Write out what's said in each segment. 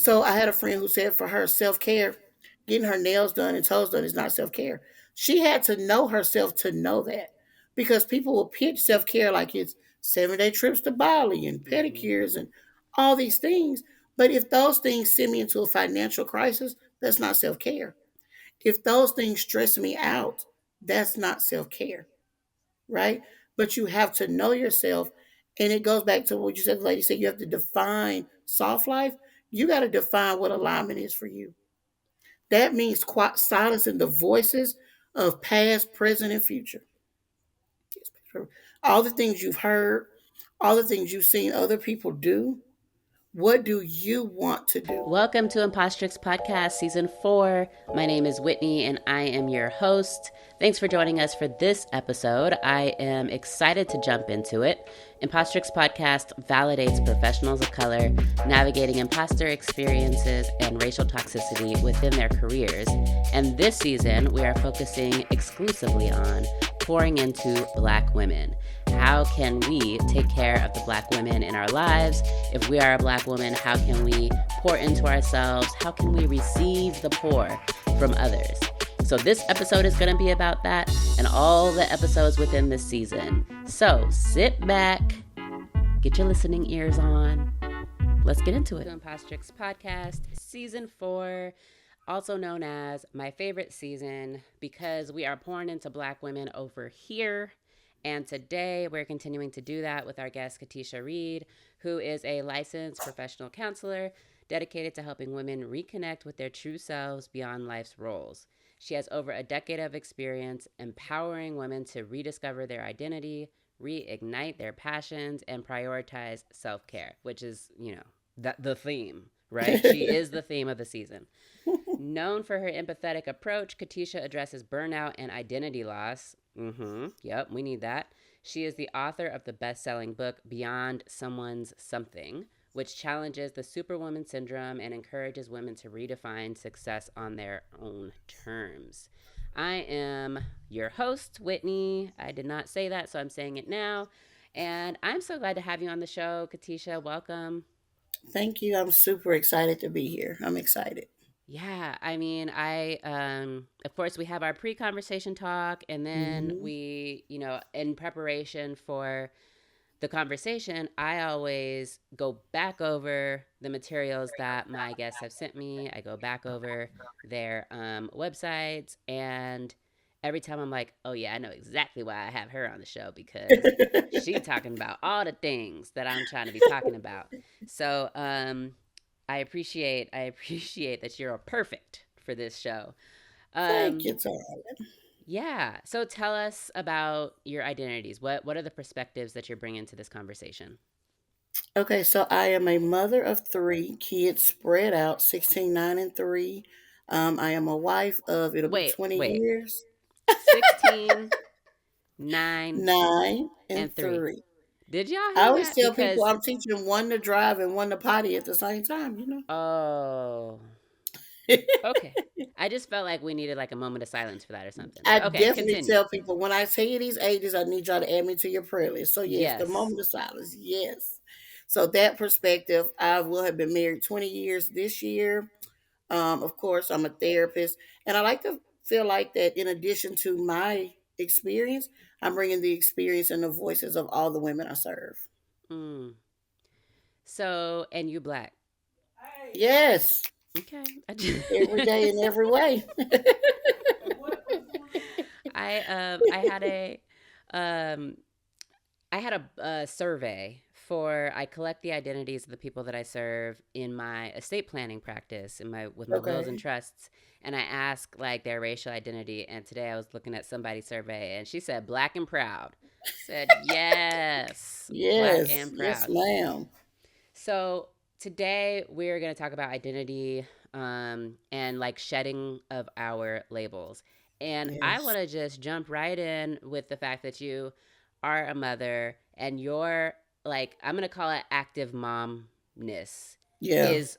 So I had a friend who said for her self-care, getting her nails done and toes done is not self-care. She had to know herself to know that, because people will pitch self-care like it's 7-day trips to Bali and Mm-hmm. pedicures and all these things. But if those things send me into a financial crisis, that's not self-care. If those things stress me out, that's not self-care, right? But you have to know yourself. And it goes back to what you said, the lady said, you have to define soft life. You got to define what alignment is for you. That means silencing the voices of past, present, and future. All the things you've heard, all the things you've seen other people do. What do you want to do? Welcome to Impostrix Podcast Season 4. My name is Whitney and I am your host. Thanks for joining us for this episode. I am excited to jump into it. Impostrix Podcast validates professionals of color navigating imposter experiences and racial toxicity within their careers. And this season, we are focusing exclusively on pouring into Black women. How can we take care of the Black women in our lives? If we are a Black woman, how can we pour into ourselves? How can we receive the pour from others? So this episode is going to be about that and all the episodes within this season. So sit back, get your listening ears on. Let's get into it. Impostrix Podcast, Season 4, also known as my favorite season, because we are pouring into Black women over here. And today we're continuing to do that with our guest, Katesha Reid, who is a licensed professional counselor dedicated to helping women reconnect with their true selves beyond life's roles. She has over a decade of experience empowering women to rediscover their identity, reignite their passions, and prioritize self-care, which is, the theme, right? She is the theme of the season. Known for her empathetic approach, Katesha addresses burnout and identity loss. Yep, we need that. She is the author of the best-selling book, Beyond Someone's Something, which challenges the superwoman syndrome and encourages women to redefine success on their own terms. I am your host, Whitney. I did not say that, so I'm saying it now. And I'm so glad to have you on the show, Katesha. Welcome. Thank you. I'm super excited to be here. I'm excited. Yeah, I mean, of course, we have our pre-conversation talk, and then Hmm. we, in preparation for the conversation, I always go back over the materials that my guests have sent me. I go back over their websites, and every time I'm like, oh yeah, I know exactly why I have her on the show, because she talking about all the things that I'm trying to be talking about. So, I appreciate that you're perfect for this show. Thank Um, you, Todd. yeah. So tell us about your identities. What are the perspectives that you're bringing to this conversation? Okay, so I am a mother of three kids spread out, 16, 9, and 3. I am a wife of, it'll be Wait, 20 wait. years, 16, 9, 9, and and 3. 3. Did y'all I hear always that? tell people Because I'm teaching one to drive and one to potty at the same time. oh, okay. I just felt like we needed like a moment of silence for that or something. I But okay, definitely continue. tell people when I tell you these ages, I need y'all to add me to your prayer list. So, yes, the Yes. moment of silence, yes. So, that perspective, I will have been married 20 years this year. Of course, I'm a therapist, and I like to feel like that. In addition to my experience, I'm bringing the experience and the voices of all the women I serve. Mm. So, and you black. Yes, Okay. every day in every way. I had a um I had a survey for I collect the identities of the people that I serve in my estate planning practice in my with my wills and Okay. trusts, and I ask like their racial identity. And today I was looking at somebody's survey and she said black and proud. I said yes, black Yes, and yes, proud. ma'am. So today we're going to talk about identity and like shedding of our labels. And I Yes. want to just jump right in with the fact that you are a mother and your like I'm going to call it active momness Yeah. is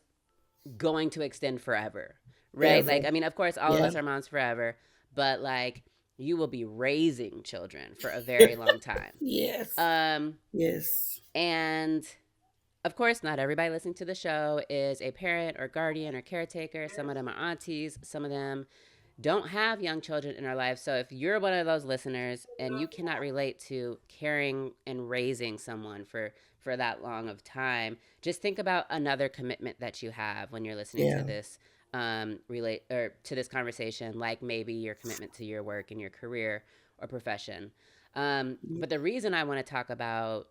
going to extend forever. Right? Ever. Like I mean, of course all of Yeah. us are moms forever, but like you will be raising children for a very long time. Yes. Um Yes. and Of course, not everybody listening to the show is a parent or guardian or caretaker. Some of them are aunties. Some of them don't have young children in our lives. So if you're one of those listeners and you cannot relate to caring and raising someone for that long of time, just think about another commitment that you have when you're listening to Yeah. this relate or to this conversation, like maybe your commitment to your work and your career or profession. But the reason I want to talk about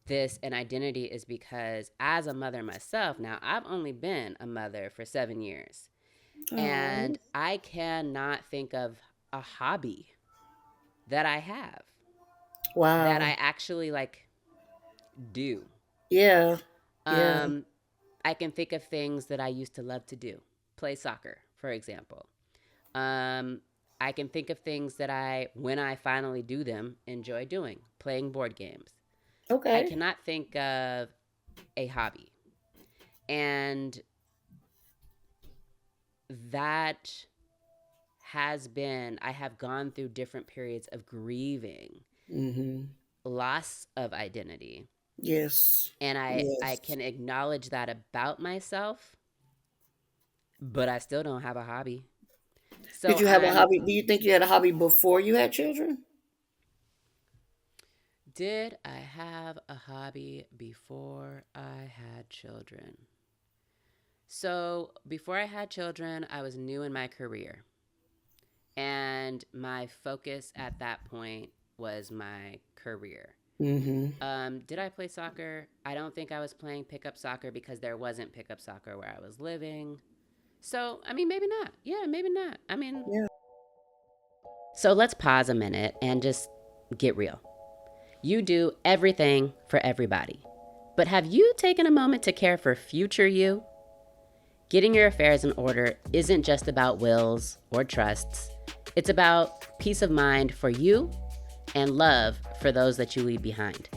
this and identity is because as a mother myself, now I've only been a mother for 7 years, Oh, and I cannot think of a hobby that I have that wow. I actually like do. Yeah. Yeah. Um, I can think of things that I used to love to do, play soccer, for example. Um, I can think of things that I, when I finally do them, enjoy doing, playing board games. I Okay. cannot think of a hobby. And that has been, I have gone through different periods of grieving, Mm-hmm. loss of identity. Yes. And I Yes. can acknowledge that about myself, but I still don't have a hobby. Did So you have a hobby? Do you think you had a hobby before you had children? did I have a hobby before I had children? So before I had children, I was new in my career. And my focus at that point was my career. Mm-hmm. Did I play soccer? I don't think I was playing pickup soccer because there wasn't pickup soccer where I was living. So, I mean, maybe not. Yeah, maybe not. I mean, Yeah. so let's pause a minute and just get real. You do everything for everybody. But have you taken a moment to care for future you? Getting your affairs in order isn't just about wills or trusts, it's about peace of mind for you and love for those that you leave behind.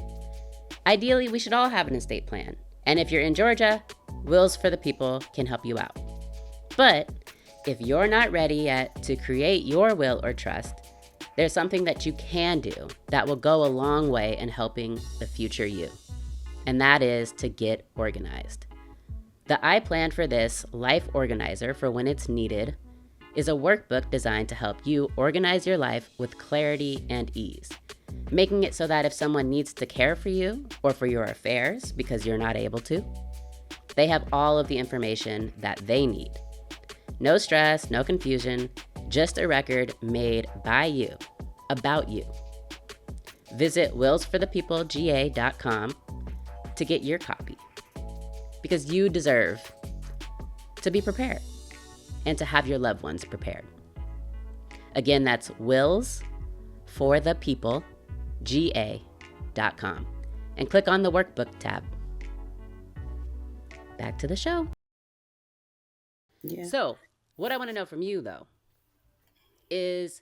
Ideally, we should all have an estate plan. And if you're in Georgia, Wills for the People can help you out. But if you're not ready yet to create your will or trust, there's something that you can do that will go a long way in helping the future you. And that is to get organized. The I Plan for This Life Organizer for when it's needed is a workbook designed to help you organize your life with clarity and ease, making it so that if someone needs to care for you or for your affairs because you're not able to, they have all of the information that they need. No stress, no confusion, just a record made by you, about you. Visit willsforthepeoplega.com to get your copy, because you deserve to be prepared and to have your loved ones prepared. Again, that's willsforthepeoplega.com and click on the workbook tab. Back to the show. Yeah. So, what I want to know from you though is,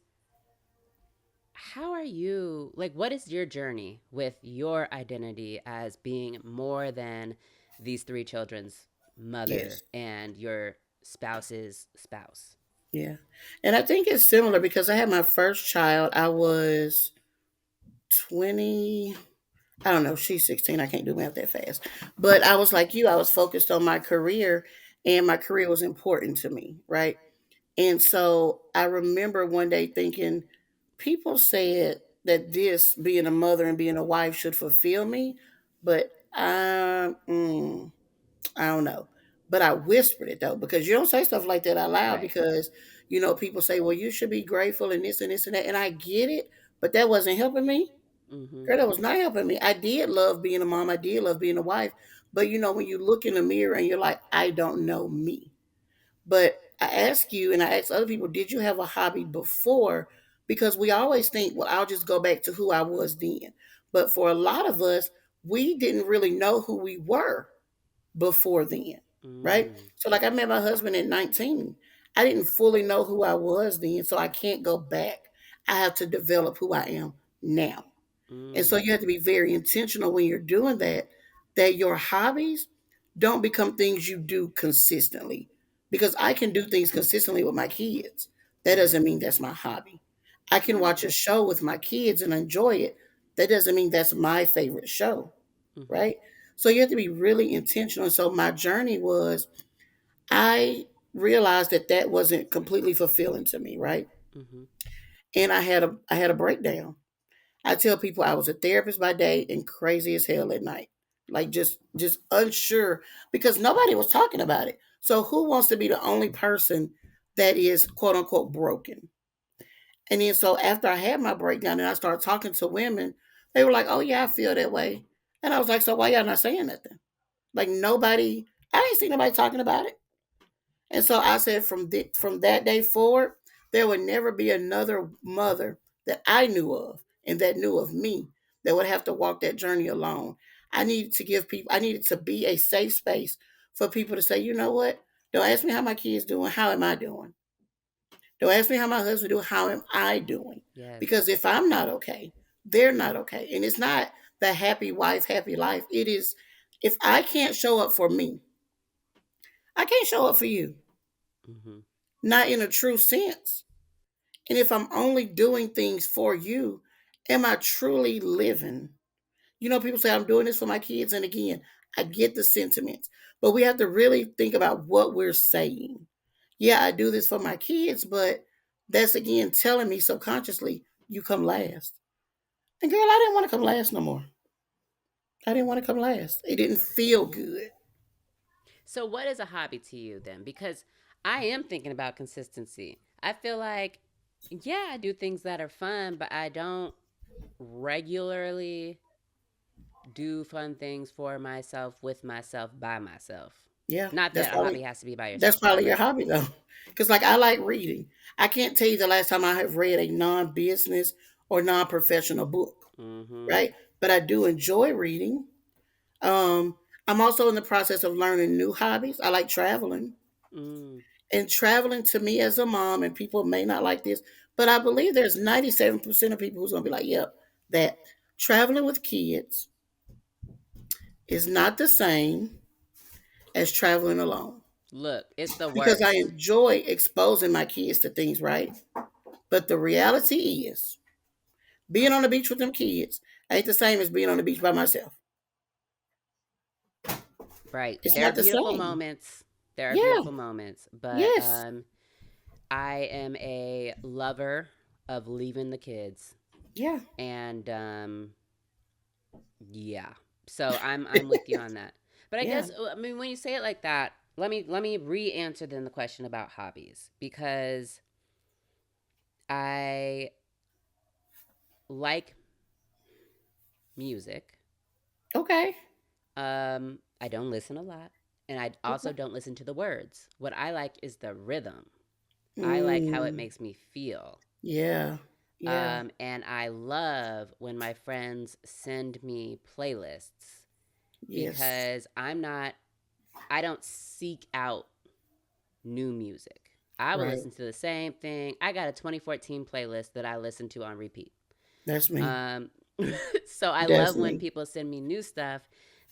how are you, like, what is your journey with your identity as being more than these three children's mother Yes. and your spouse's spouse? Yeah. And I think it's similar because I had my first child. I was 20. I don't know. She's 16. I can't do math that fast. But I was like you. I was focused on my career, and my career was important to me. Right. And so I remember one day thinking, people said that this, being a mother and being a wife, should fulfill me. But I don't know. But I whispered it though, because you don't say stuff like that out loud, Right. because, people say, well, you should be grateful and this and this and that. And I get it, but that wasn't helping me. Mm-hmm. Girl, that was not helping me. I did love being a mom. I did love being a wife. But when you look in the mirror and you're like, I don't know me. But I ask you, and I ask other people, did you have a hobby before? Because we always think, well, I'll just go back to who I was then. But for a lot of us, we didn't really know who we were before then, right? Mm. So, like, I met my husband at 19. I didn't fully know who I was then, so I can't go back. I have to develop who I am now. And so Mm. you have to be very intentional when you're doing that, that your hobbies don't become things you do consistently. Because I can do things consistently with my kids. That Mm-hmm. doesn't mean that's my hobby. I can Right. watch a show with my kids and enjoy it. That doesn't mean that's my favorite show, Mm-hmm. right? So you have to be really intentional. And so my journey was, I realized that that wasn't completely fulfilling to me, right? Mm-hmm. And I had a breakdown. I tell people I was a therapist by day and crazy as hell at night. Like just unsure because nobody was talking about it. So who wants to be the only person that is quote unquote broken? And then so after I had my breakdown and I started talking to women, they were like, "Oh yeah, I feel that way." And I was like, "So why y'all not saying nothing?" Like nobody, I ain't seen nobody talking about it. And so I said from that day forward, there would never be another mother that I knew of and that knew of me that would have to walk that journey alone. I needed to be a safe space for people to say, you know what? Don't ask me how my kids doing. How am I doing? Don't ask me how my husband doing. How am I doing? Yes. Because if I'm not okay, they're not okay. And it's not the happy wife, happy life. It is, if I can't show up for me, I can't show up for you. Mm-hmm. Not in a true sense. And if I'm only doing things for you, am I truly living? You know, people say I'm doing this for my kids. And again, I get the sentiments, but we have to really think about what we're saying. Yeah, I do this for my kids, but that's again telling me subconsciously, you come last. And girl, I didn't want to come last no more. I didn't want to come last. It didn't feel good. So, what is a hobby to you then? Because I am thinking about consistency. I feel like, yeah, I do things that are fun, but I don't regularly do fun things for myself, with myself, by myself. Yeah, Not that a hobby has to be by that's yourself, probably your but hobby though. Because like I like reading. I can't tell you the last time I have read a non-business or non-professional book, mm-hmm. right? But I do enjoy reading. Um, I'm also in the process of learning new hobbies. I like traveling. Mm. And traveling to me as a mom, and people may not like this, but I believe there's 97% of people who's gonna be like, yep, that traveling with kids is not the same as traveling alone. Look, it's the Because I worst. enjoy exposing my kids to things, right? But the reality is, being on the beach with them kids ain't the same as being on the beach by myself. Right. It's There are not the beautiful same. moments. There are Yeah. beautiful moments, but Yes. I am a lover of leaving the kids, Yeah. and yeah. So I'm with you on that. But I Yeah. guess I mean when you say it like that, let me re-answer then the question about hobbies, because I like music. Okay. I don't listen a lot, and I Okay. also don't listen to the words. What I like is the rhythm. I like how it Mm, makes me feel. yeah. Yeah. And I love when my friends send me playlists, Yes. because I don't seek out new music. I will Right. listen to the same thing. I got a 2014 playlist that I listen to on repeat. That's me. Um, so I That's love when me. people send me new stuff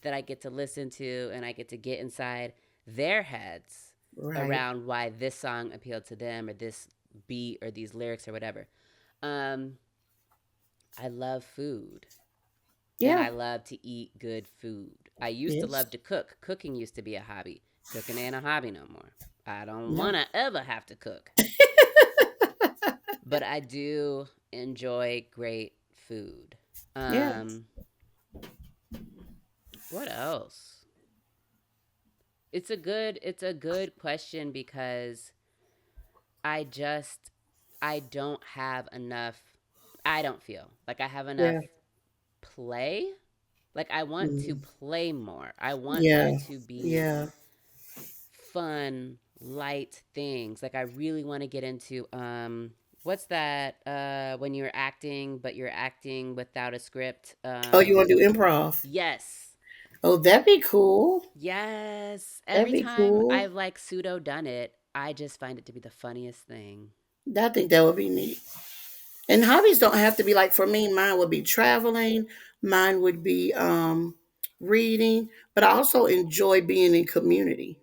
that I get to listen to, and I get to get inside their heads Right. around why this song appealed to them, or this beat, or these lyrics, or whatever. Um, I love food, and Yeah. I love to eat good food. I used to Yes. love to cook. Cooking used to be a hobby. Cooking ain't a hobby no more. I don't No. want to ever have to cook, but I do enjoy great food. Yeah. Um, what else? It's a good question, because I just I don't have enough. I don't feel like I have enough Yeah. play. Like, I want to Mm. play more. I want there Yeah. to be Yeah. fun, light things. Like, I really want to get into what's that when you're acting but you're acting without a script? Oh, you want to do improv? Yes. Oh, that'd be cool. Yes. That'd Every be time cool. I've like pseudo done it, I just find it to be the funniest thing. I think that would be neat. And hobbies don't have to be like for me. Mine would be traveling. Mine would be reading. But I also enjoy being in community,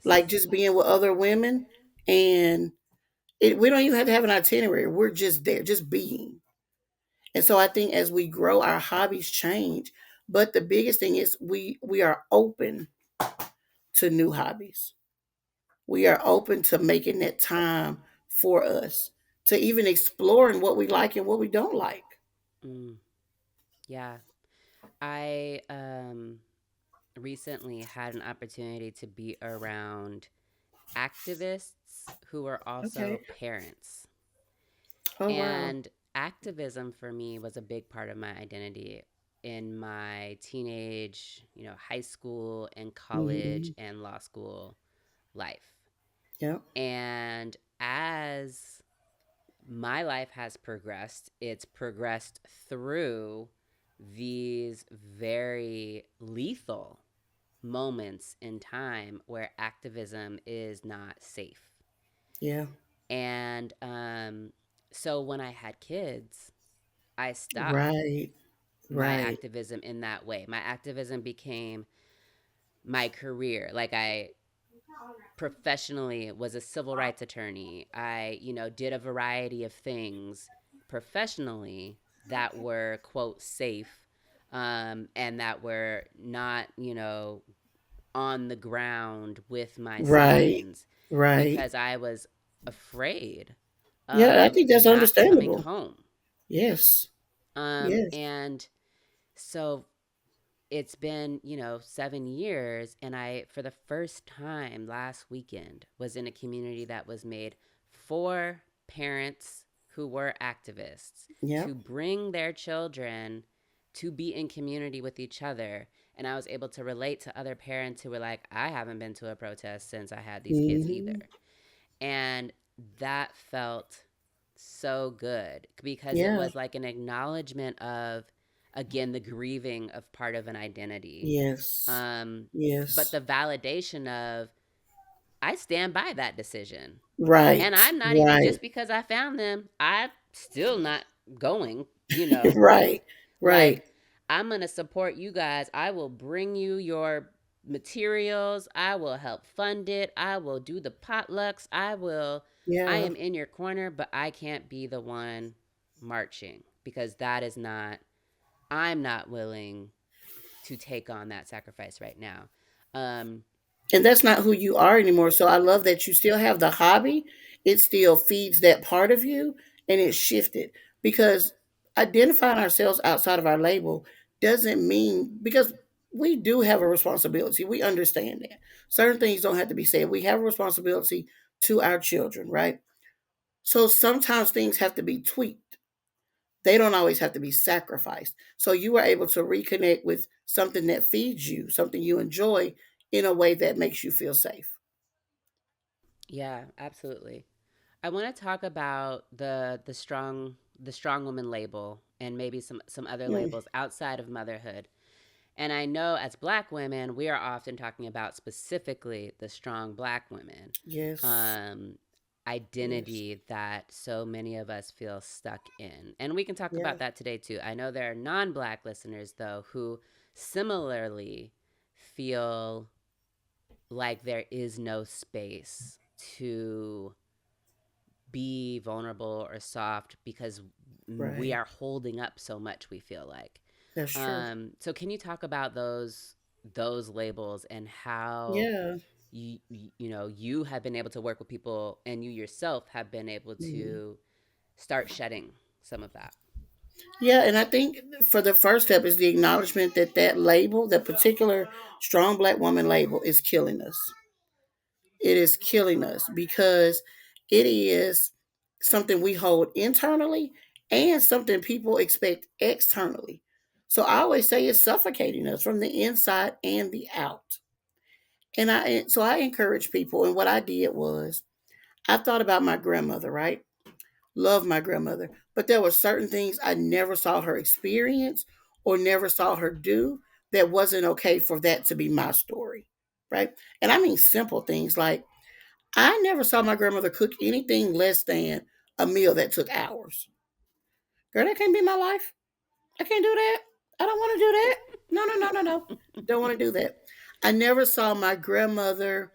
like Yes. just being with other women. And we don't even have to have an itinerary. We're just there, just being. And so I think as we grow, our hobbies change. But the biggest thing is we are open to new hobbies. We are open to making that time for us, to even exploring what we like and what we don't like. Mm, yeah. I recently had an opportunity to be around activists who are also Okay. parents. Oh wow. And activism for me was a big part of my identity in my teenage, high school and college Hmm. and law school life. Yep. And as my life has progressed, it's progressed through these very lethal moments in time where activism is not safe. Yeah. And so when I had kids, I stopped Right. my Right. activism in that way. My activism became my career. Like I professionally was a civil rights attorney. I, did a variety of things professionally that were quote safe, and that were not, on the ground with my Right. sons Right. because I was afraid Yeah, I of think that's not coming understandable. home. Yes. Yes. And so it's been, 7 years. And I, for the first time last weekend, was in a community that was made for parents who were activists to Yep. bring their children to be in community with each other. And I was able to relate to other parents who were like, I haven't been to a protest since I had these kids either. Hmm. And that felt so good because it Yeah. was like an acknowledgement of, again, the grieving of part of an identity. Yes. Um, but Yes. the validation of, I stand by that decision. And Right. I'm not even, Right. just because I found them, I'm still not going. Right. Right. Like, I'm going to support you guys. I will bring you your materials. I will help fund it. I will do the potlucks. I Yeah. am in your corner, but I can't be the one marching because that is not, I'm not willing to take on that sacrifice right now. Um, And that's not who you are anymore. So I love that you still have the hobby. It still feeds that part of you, and it's shifted, because identifying ourselves outside of our label doesn't mean, because we do have a responsibility. We understand that. Certain things don't have to be said. We have a responsibility to our children, right? So sometimes things have to be tweaked. They don't always have to be sacrificed. So you were able to reconnect with something that feeds you, something you enjoy, in a way that makes you feel safe. yeah, absolutely. I want to talk about the strong woman label and maybe some other Mm, labels outside of motherhood. And I know as Black women, we are often talking about specifically the strong Black women yes. um, Yes. identity that so many of us feel stuck in. And we can talk Yeah. about that today too. I know there are non Black listeners, though, who similarly feel like there is no space to be vulnerable or soft because we Right. are holding up so much, we feel like. That's true. So can you talk about those labels and how Yeah. you have been able to work with people and you yourself have been able Mhm. to start shedding some of that? Yeah, and I think for the first step is the acknowledgement that that label, that particular strong Black woman label, is killing us. It is killing us because it is something we hold internally and something people expect externally. So I always say it's suffocating us from the inside and the out. And I encourage people, and what I did was I thought about my grandmother, right? Love my grandmother, but there were certain things I never saw her experience or never saw her do that wasn't okay for that to be my story, right? And I mean simple things like I never saw my grandmother cook anything less than a meal that took hours. Girl, that can't be my life. I can't do that. I don't want to do that. No, no, no, no, no. Don't want to do that. I never saw my grandmother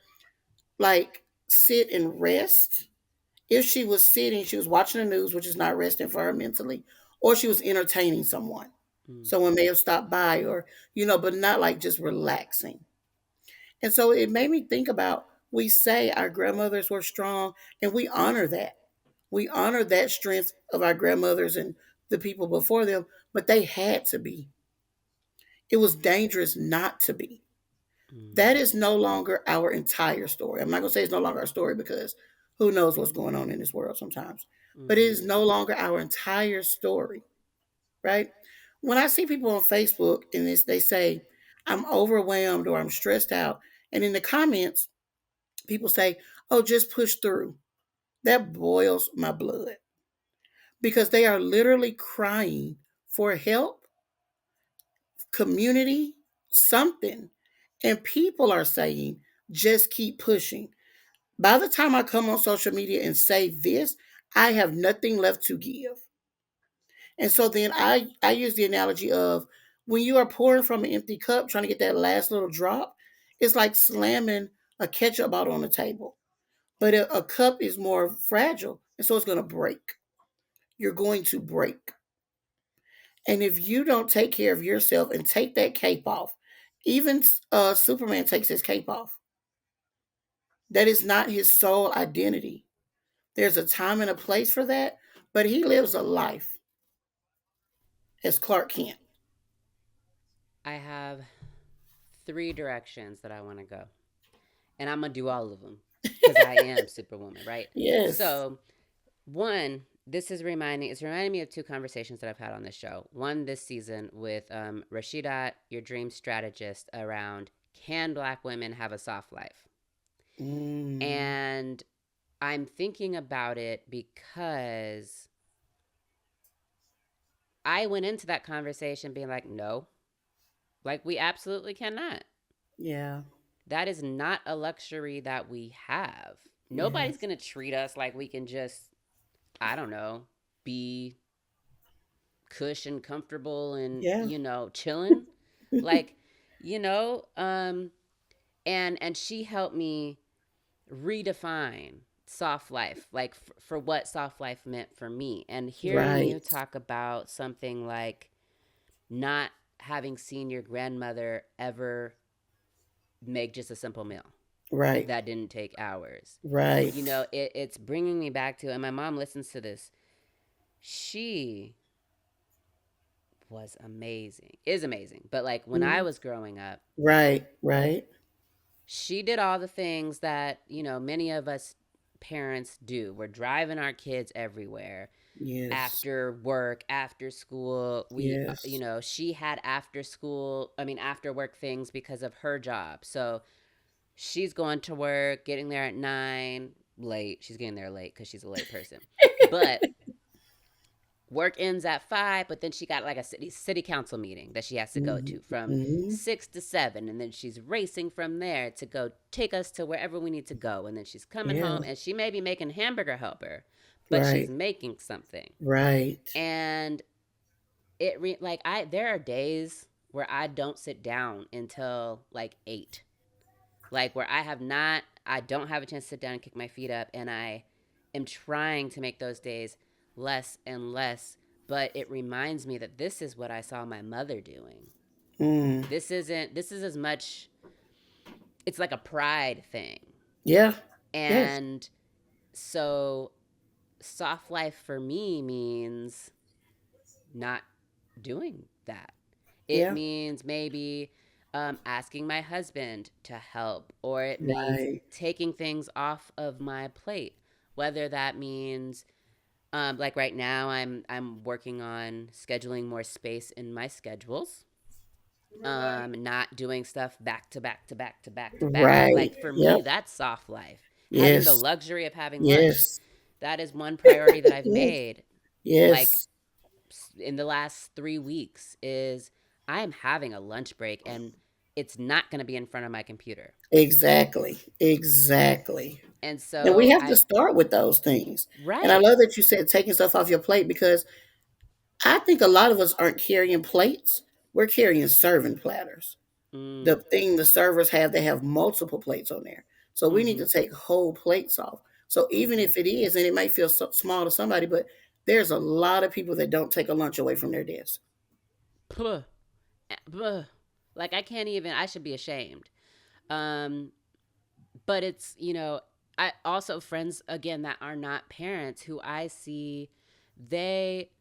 like sit and rest. If she was sitting, she was watching the news, which is not resting for her mentally, or she was entertaining someone. Mm. Someone may have stopped by or, but not like just relaxing. And so it made me think about, we say our grandmothers were strong, and we honor that. We honor that strength of our grandmothers and the people before them, but they had to be. It was dangerous not to be. Mm. That is no longer our entire story. I'm not going to say it's no longer our story, because who knows what's going on in this world sometimes. But it is Mm-hmm. no longer our entire story, right? When I see people on Facebook and they say, I'm overwhelmed or I'm stressed out, and in the comments, people say, oh, just push through. That boils my blood, because they are literally crying for help, community, something. And people are saying, just keep pushing. By the time I come on social media and say this, I have nothing left to give. And so then I use the analogy of, when you are pouring from an empty cup, trying to get that last little drop, it's like slamming a ketchup bottle on the table. But a cup is more fragile, and so it's going to break. You're going to break. And if you don't take care of yourself and take that cape off, even Superman takes his cape off. That is not his sole identity. There's a time and a place for that, but he lives a life as Clark Kent. I have three directions that I want to go, and I'm gonna do all of them because I am Superwoman, right? Yes. So, one, it's reminding me of two conversations that I've had on this show. One this season with Rashida, your dream strategist, around, can Black women have a soft life? Mm, And I'm thinking about it because I went into that conversation being like, no, like we absolutely cannot. yeah. That is not a luxury that we have. Nobody's Yes. going to treat us like we can just, I don't know, be cush and comfortable and, Yeah. chilling. Like, you know, um, and she helped me redefine soft life, like for what soft life meant for me. And hearing you Right. talk about something like not having seen your grandmother ever make just a simple meal Right. that didn't take hours. Right. It's bringing me back to, and my mom listens to this. She was amazing, is amazing. But like when I Mhm. was growing up, Right. Right. she did all the things that, many of us parents do. We're driving our kids everywhere Yes. after work, after school. Yes. She had after school, after work things because of her job. So she's going to work, getting there at 9, late. She's getting there late because she's a late person. But work ends at 5, but then she got like a city council meeting that she has to go Hmm. to from Hmm. 6 to 7, and then she's racing from there to go take us to wherever we need to go, and then she's coming Yeah. home, and she may be making hamburger helper, but she's Right. making something. Right. And like I there are days where I don't sit down until like 8, like where I don't have a chance to sit down and kick my feet up, and I am trying to make those days less and less. But it reminds me that this is what I saw my mother doing. Mm. This is as much, it's like a pride thing. Yeah. Yes. And so soft life for me means not doing that. It Yeah. means maybe asking my husband to help, or it means Right. taking things off of my plate. Whether that means, like right now, I'm working on scheduling more space in my schedules. Not doing stuff back to back to back to back to back. Right. Like for me, Yep. that's soft life. Having the Yes. luxury of having lunch. Yes. That is one priority that I've Yes. made. Like Yes. in the last 3 weeks is I am having a lunch break, and it's not going to be in front of my computer. Exactly. Exactly. And And we so have to I've start with those things. And I right. love that you said taking stuff off your plate, because I think a lot of us aren't carrying plates. We're carrying serving platters. Mm, The thing the servers have, they have multiple plates on there. So we need mm-hmm, to take whole plates off. So even mm-hmm. if it is, and it might feel so small to somebody, but there's a lot of people that don't take a lunch away from their desk. puh, puh. Like I can't even. I should be ashamed. Um, but it's I also friends again that are not parents who I see they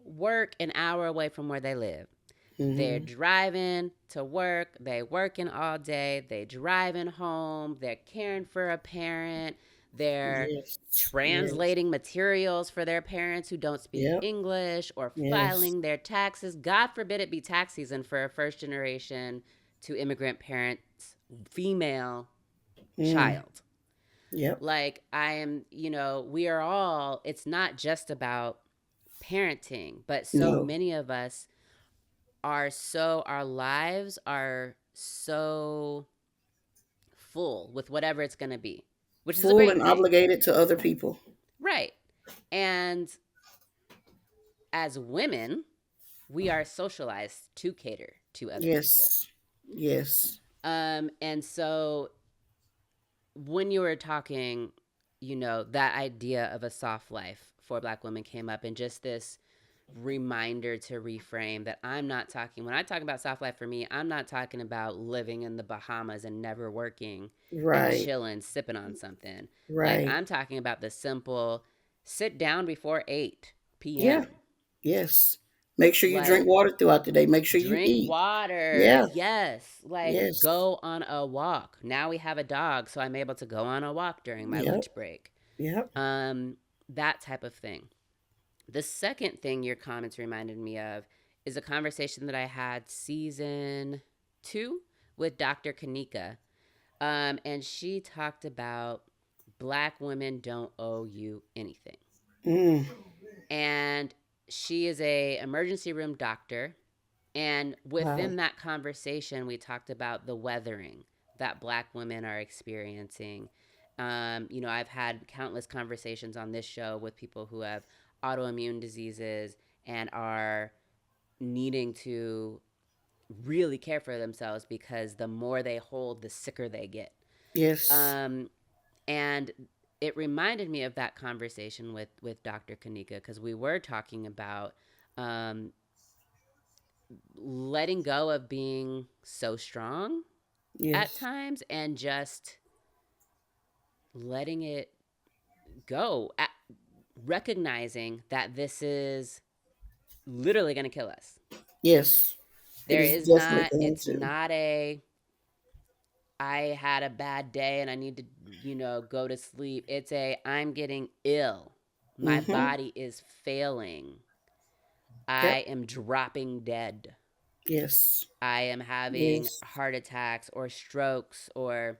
work an hour away from where they live. They're Mm-hmm. driving to work, they working all day, they driving home, they're caring for a parent, they're Yes. Yes. translating materials for their parents who don't speak Yep. English or Yes. filing their taxes. God forbid it be tax season for a first generation to immigrant parents female Mm. child. Yep. Like I am, we are all, it's not just about parenting, but so No. many of us our lives are so full with whatever it's going to be, which is a Full great and thing. obligated to other people. Right. And as women, we are socialized to cater to other people. Yes. Yes. And so when you were talking, that idea of a soft life for Black women came up, and just this reminder to reframe that I'm not talking, when I talk about soft life for me, I'm not talking about living in the Bahamas and never working and Right. chilling, sipping on something. Like Right. I'm talking about the simple sit down before 8 Yeah. p.m. Yes. Make sure you drink Like water throughout the day. Make sure you drink eat. water. Yeah. Yes. Like Yes. go on a walk. Now we have a dog, so I'm able to go on a walk during my Yep. lunch break. Yep. That type of thing. The second thing your comments reminded me of is a conversation that I had season 2 with Dr. Kanika. And she talked about Black women don't owe you anything. Mm. And she is a emergency room doctor. And Wow. within that conversation, we talked about the weathering that Black women are experiencing. I've had countless conversations on this show with people who have autoimmune diseases and are needing to really care for themselves because the more they hold, the sicker they get. Yes. Um, and it reminded me of that conversation with Dr. Kanika because we were talking about um, letting go of being so strong at Yes. times and just letting it go, recognizing that this is literally going to kill us. Yes. It There is is definitely not, going it's to. not a, I had a bad day and I need to, go to sleep. It's a, I'm getting ill. My Mm-hmm. body is failing. Yep. I am dropping dead. Yes. I am having Yes. heart attacks or strokes or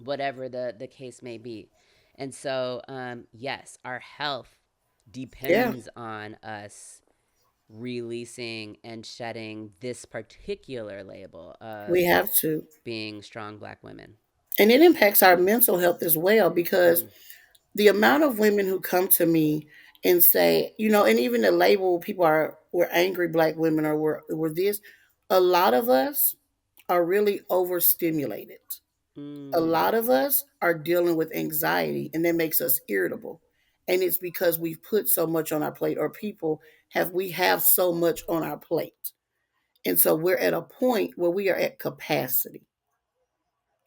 whatever the case may be. And so, yes, our health Yeah. depends on us releasing and shedding this particular label We of have to. being strong Black women. And it impacts our mental health as well because Mm, the amount of women who come to me and say, and even the label people are we're angry Black women or we're this, a lot of us are really overstimulated. A mm, lot of us are dealing with anxiety and that makes us irritable. And it's because we've put so much on our plate, or people we have so much on our plate. And so we're at a point where we are at capacity.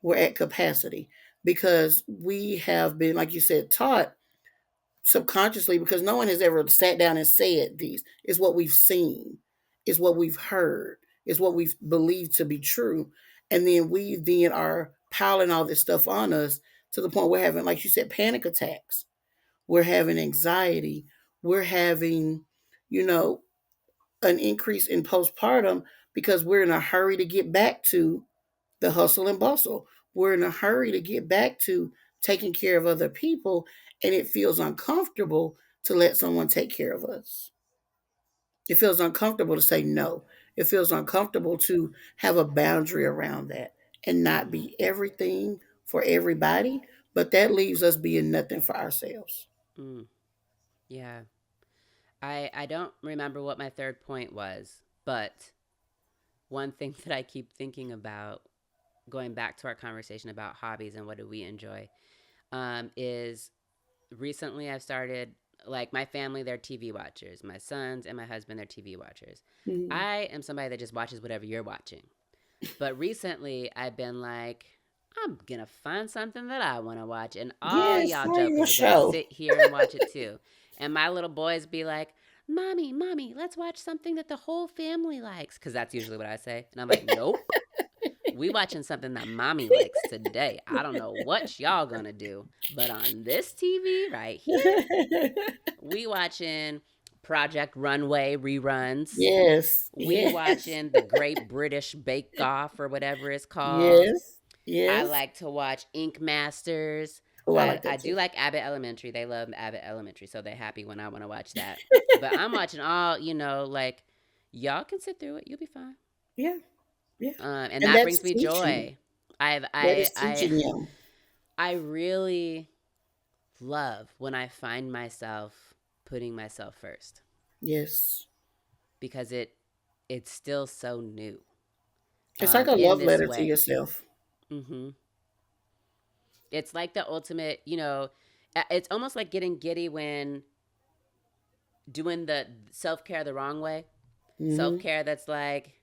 We're at capacity because we have been, like you said, taught subconsciously, because no one has ever sat down and said these. It's what we've seen, it's what we've heard, it's what we've believed to be true. And then we then are piling all this stuff on us to the point we're having, like you said, panic attacks. We're having anxiety. We're having, you know, an increase in postpartum because we're in a hurry to get back to the hustle and bustle. We're in a hurry to get back to taking care of other people, and it feels uncomfortable to let someone take care of us. It feels uncomfortable to say no. It feels uncomfortable to have a boundary around that and not mm, be everything for everybody, but that leaves us being nothing for ourselves. mm. Yeah. I don't remember what my third point was, but one thing that I keep thinking about, going back to our conversation about hobbies and what do we enjoy, is recently I've started like my family, they're TV watchers. My sons and my husband, they're TV watchers. Mhm. I am somebody that just watches whatever you're watching. But recently, I've been like, I'm gonna find something that I want to watch, and all Yes, y'all find your jokers are gonna show. sit here and watch it too. And my little boys be like, "Mommy, mommy, let's watch something that the whole family likes," because that's usually what I say. And I'm like, "Nope, we watching something that mommy likes today. I don't know what y'all gonna do, but on this TV right here, we watching Project Runway reruns. Yes, We yes, watching the Great British Bake Off or whatever it's called. yes, I yes. like to watch Ink Masters. Oh, I like I that do too. like Abbott Elementary. They love Abbott Elementary, so they're happy when I want to watch that. But I'm watching all, like, y'all can sit through it. You'll be fine. Yeah, yeah. And And that that's brings me teaching. joy. I've That is teaching them. I really love when I find myself putting myself first Yes. because it's still so new It's like a in love this letter to way. yourself. hmm It's like the ultimate, it's almost like getting giddy when doing the self care the wrong way. Self Hmm. care that's like,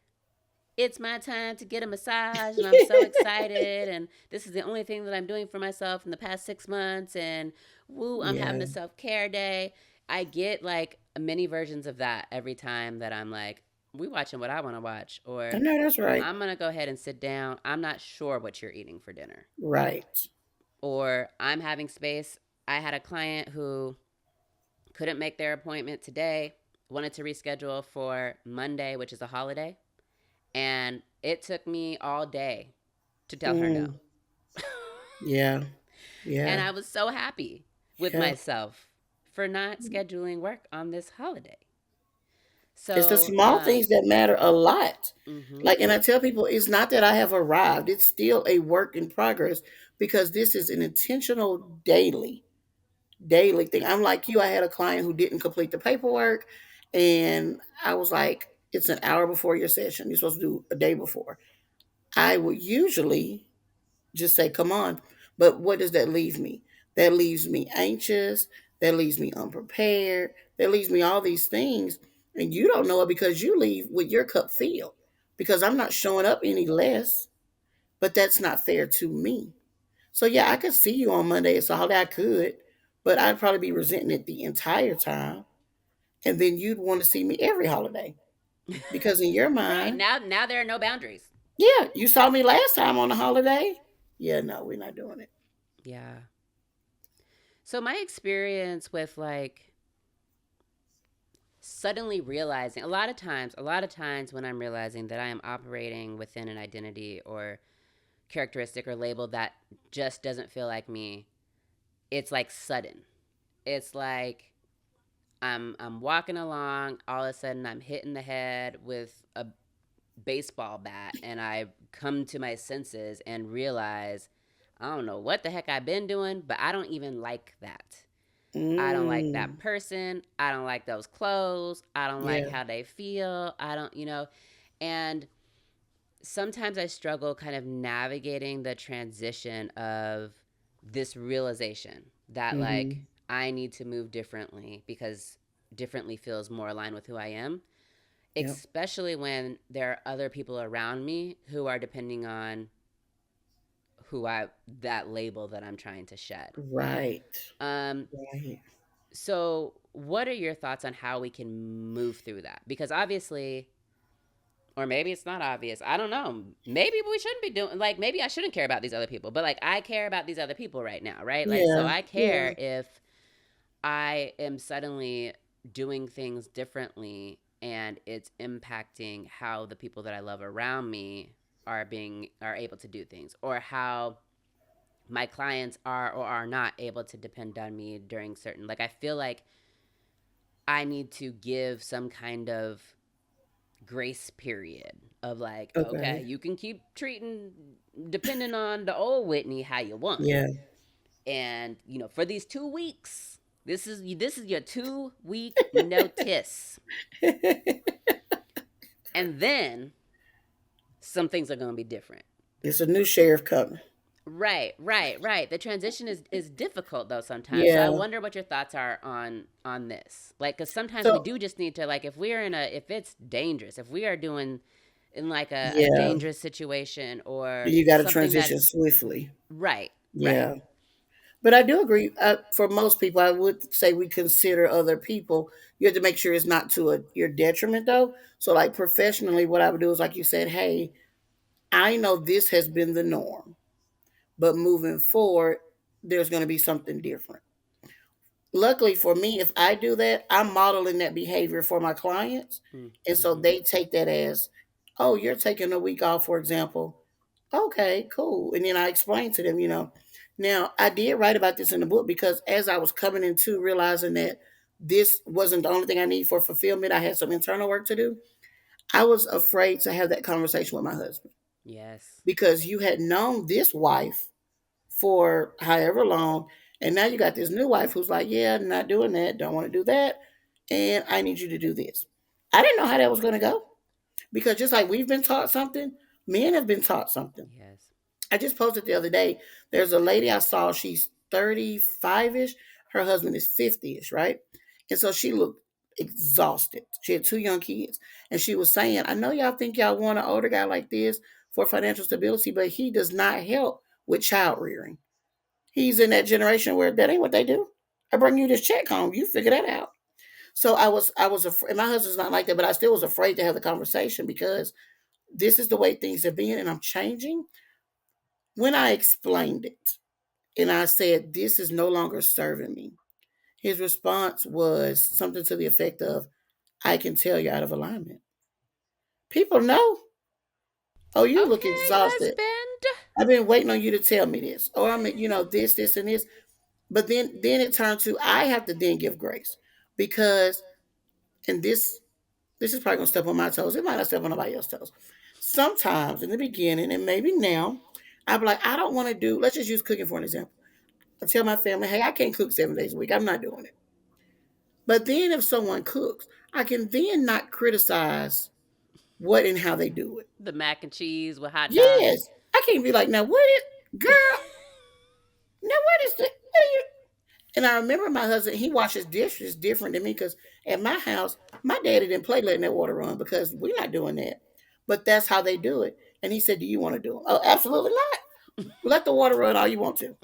it's my time to get a massage and I'm so excited and this is the only thing that I'm doing for myself in the past 6 months and woo, I'm having Yeah, a self care day. I get like many versions of that every time that I'm like, we watching what I want to watch, I or know that's right. I'm gonna go ahead and sit down. I'm not sure what you're eating for dinner. Right. Or I'm having space. I had a client who couldn't make their appointment today, wanted to reschedule for Monday, which is a holiday. And it took me all day to tell her no. Mm. Yeah, And yeah, I was so happy with yeah. myself for not scheduling work on this holiday. It's the So, small things that matter a lot. mm-hmm, Like, and I tell people, it's not that I have arrived. It's still a work in progress because this is an intentional daily thing. I'm like you. I had a client who didn't complete the paperwork, and I was like, "It's an hour before your session. You're supposed to do a day before." I would usually just say, "Come on," but what does that leave me? That leaves me anxious. That leaves me unprepared. That leaves me all these things, and you don't know it because you leave with your cup filled. Because I'm not showing up any less, but that's not fair to me. So yeah, I could see you on Monday. It's a holiday. I could, but I'd probably be resenting it the entire time. And then you'd want to see me every holiday because in your right mind, now there are no boundaries. yeah, you saw me last time on a holiday. Yeah, no, we're not doing it. Yeah. So my experience with like suddenly realizing a lot of times when I'm realizing that I am operating within an identity or characteristic or label that just doesn't feel like me, it's like sudden. It's like I'm walking along, all of a sudden I'm hitting the head with a baseball bat and I come to my senses and realize I don't know what the heck I've been doing, but I don't even like that. I don't like that Mm, person. I don't like those clothes. I don't like yeah. how they feel. I don't, and sometimes I struggle kind of navigating the transition of this realization that like Hmm. I need to move differently because differently feels more aligned with who I am, Yep. especially when there are other people around me who are depending on who I that label that I'm trying to shed. Right. Um Right. so what are your thoughts on how we can move through that? Because obviously, or maybe it's not obvious. I don't know. Maybe we shouldn't be doing like maybe I shouldn't care about these other people, but like I care about these other people right now, right? Like so Yeah. I Yeah. care if I am suddenly doing things differently and it's impacting how the people that I love around me are able to do things, or how my clients are or are not able to depend on me during certain, like I feel like I need to give some kind of grace period of like, okay, Okay. you can keep treating depending on the old Whitney how you want. Yeah. And for these 2 weeks, this is your 2 week notice. And then some things are going to be different. It's a new sheriff coming. Right. The transition is difficult though sometimes. So I Yeah. wonder what your thoughts are on this. Like, because sometimes we So do just need to, like, if we're in a, if it's dangerous, if we are doing in like a yeah, dangerous situation or you got to something transition that's swiftly. right. Yeah. But I do agree. For most people, I would say we consider other people. You have to make sure it's not to your detriment, though. So, like professionally, what I would do is, like you said, hey, I know this has been the norm, but moving forward, there's going to be something different. Luckily for me, if I do that, I'm modeling that behavior for my clients. And so Mm-hmm. they take that as, oh, you're taking a week off, for example. Okay, cool. And then I explain to them, Now, I did write about this in the book because as I was coming into realizing that this wasn't the only thing I need for fulfillment, I had some internal work to do. I was afraid to have that conversation with my husband Yes. because you had known this wife for however long, and now you got this new wife who's like, yeah, not doing that, don't want to do that, and I need you to do this. I didn't know how that was going to go because just like we've been taught something, men have been taught something. Yes. I just posted the other day. There's a lady I saw. She's 35 ish. Her husband is 50 ish, right? And so she looked exhausted. She had two young kids. And she was saying, I know y'all think y'all want an older guy like this for financial stability, but he does not help with child rearing. He's in that generation where that ain't what they do. I bring you this check home. You figure that out. So I was afraid. My husband's not like that, but I still was afraid to have the conversation because this is the way things have been and I'm changing. When I explained it, and I said, this is no longer serving me. His response was something to the effect of, I can tell you're out of alignment. People know. Oh, you look Okay, exhausted. husband. I've been waiting on you to tell me this. Or I'm, this, and this. But then it turned to I have to then give grace. Because and this is probably gonna step on my toes. It might not step on nobody else's toes. Sometimes in the beginning, and maybe now, I'd be like, I don't want to do, let's just use cooking for an example. I tell my family, hey, I can't cook 7 days a week. I'm not doing it. But then if someone cooks, I can then not criticize what and how they do it. The mac and cheese with hot dogs. Yes. I can't be like, now what is, girl, now what is the, what are you? And I remember my husband, he washes dishes different than me because at my house, my daddy didn't play letting that water run because we're not doing that. But that's how they do it. And he said, do you want to do it? Oh, absolutely not. Let the water run all you want to. I'm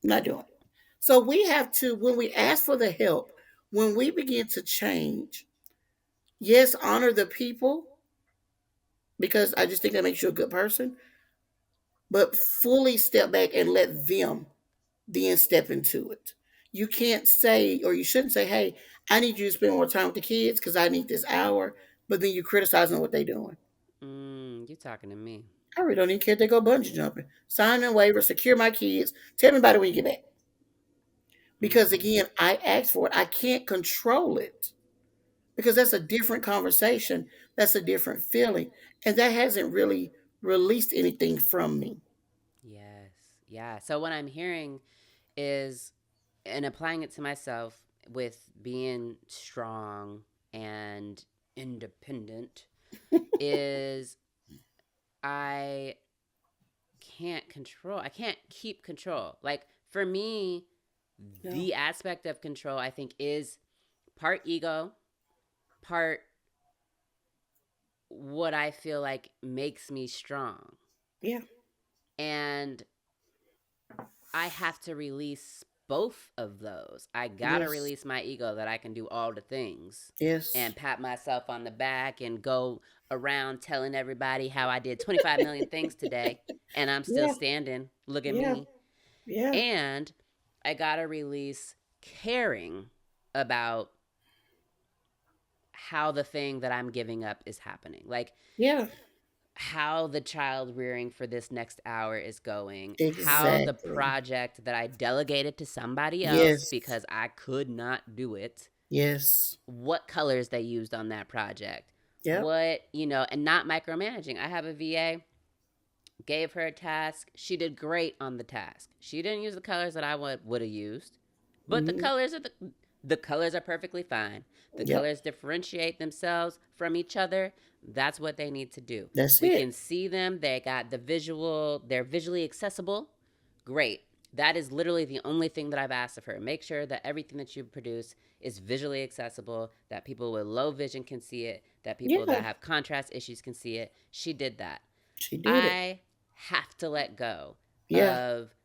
not doing it. So we have to, when we ask for the help, when we begin to change, yes, honor the people because I just think that makes you a good person, but fully step back and let them then step into it. You can't say, or you shouldn't say, hey, I need you to spend more time with the kids because I need this hour, but then you criticizing what they're doing. You talking to me? I really don't even care if they go bungee jumping. Sign a waiver, secure my kids. Tell me about it when you get back. Because Mm-hmm. again, I asked for it. I can't control it. Because that's a different conversation. That's a different feeling. And that hasn't really released anything from me. Yes. Yeah. So what I'm hearing is, and applying it to myself with being strong and independent, is I I can't keep control. Like, for me, No. the aspect of control, I think, is part ego, part what I feel like makes me strong. Yeah. And I have to release both of those. I gotta Yes. release my ego that I can do all the things Yes. and pat myself on the back and go around telling everybody how I did 25 million things today and I'm still Yeah. standing. Look at Yeah. me. Yeah. And I gotta release caring about how the thing that I'm giving up is happening. Like, Yeah. how the child rearing for this next hour is going, how the Exactly. project that I delegated to somebody else Yes. because I could not do it, Yes. what colors they used on that project, Yep. and not micromanaging. I have a VA, gave her a task. She did great on the task. She didn't use the colors that I would have used, but Hmm. the colors are perfectly fine. The Yep. colors differentiate themselves from each other. That's what they need to do. That's We can it. see them. They got the visual. They're visually accessible. Great. That is literally the only thing that I've asked of her. Make sure that everything that you produce is visually accessible, that people with low vision can see it, that people Yeah, that have contrast issues can see it. She did that. she did it. I have to let go Yeah. of